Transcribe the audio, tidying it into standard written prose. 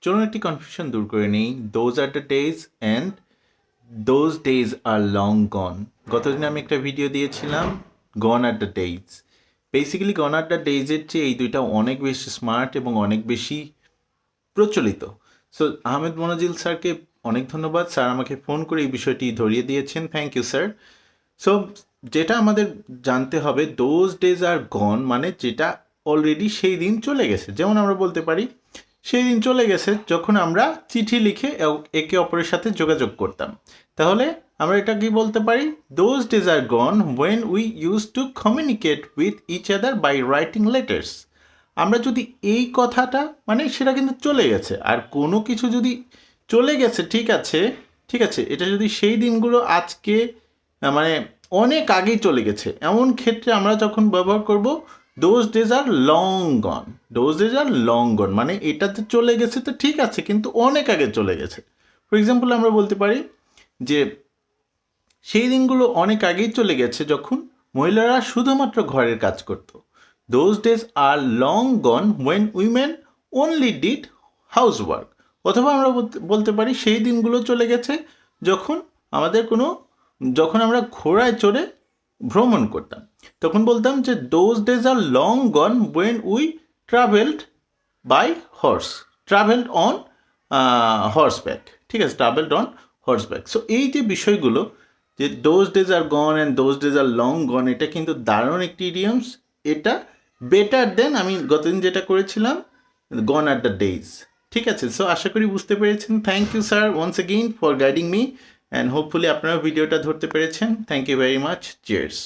চলুন একটি কনফিউশন দূর করে নিই। Those are the days and those days are long gone. গতদিন আমি একটা ভিডিও দিয়েছিলাম gone are the days. Basically gone are the ডেজের চেয়ে এই দুইটা অনেক বেশি স্মার্ট এবং অনেক বেশি প্রচলিত। সো আহমেদ মোনাজিল স্যারকে অনেক ধন্যবাদ, স্যার আমাকে ফোন করে এই বিষয়টি ধরিয়ে দিয়েছেন। Thank you sir. সো যেটা আমাদের জানতে হবে, দোজ ডেজ আর গন মানে যেটা অলরেডি সেই দিন চলে গেছে। যেমন আমরা বলতে পারি সেই দিন চলে গেছে যখন আমরা চিঠি লিখে একে অপরের সাথে যোগাযোগ করতাম। তাহলে আমরা এটা কি বলতে পারি, those days are gone when we use to communicate with each other by writing letters. আমরা যদি এই কথাটা মানে সেটা কিন্তু চলে গেছে, আর কোনো কিছু যদি চলে গেছে ঠিক আছে, এটা যদি সেই দিনগুলো আজকে মানে অনেক আগেই চলে গেছে, এমন ক্ষেত্রে আমরা যখন ব্যবহার করব those days are long gone. Those days are long gone মানে এটা তো চলে গেছে তো ঠিক আছে, কিন্তু অনেক আগে চলে গেছে। ফর এক্সাম্পল আমরা বলতে পারি যে সেই দিনগুলো অনেক আগেই চলে গেছে যখন মহিলারা শুধুমাত্র ঘরের কাজ করত। Those days are long gone when women only did house work. অথবা আমরা বলতে পারি সেই দিনগুলো চলে গেছে যখন আমরা ঘোড়ায় চড়ে ভ্রমণ করতাম। তখন বলতাম যে those days are long gone when we travelled by horse, travelled on horseback. ঠিক আছে, ট্রাভেলড অন হর্সব্যাক। সো এই যে বিষয়গুলো, যে those days are gone and those days are long gone, এটা কিন্তু দারুণ একটি ইডিয়মস। এটা বেটার দেন আমি গতদিন যেটা করেছিলাম গন আর দ্য ডেজ। ঠিক আছে, সো আশা করি বুঝতে পেরেছেন। Thank you sir once again for guiding me, and hopefully আপনারা ভিডিওটা ধরতে পেরেছেন। Thank you very much. Cheers.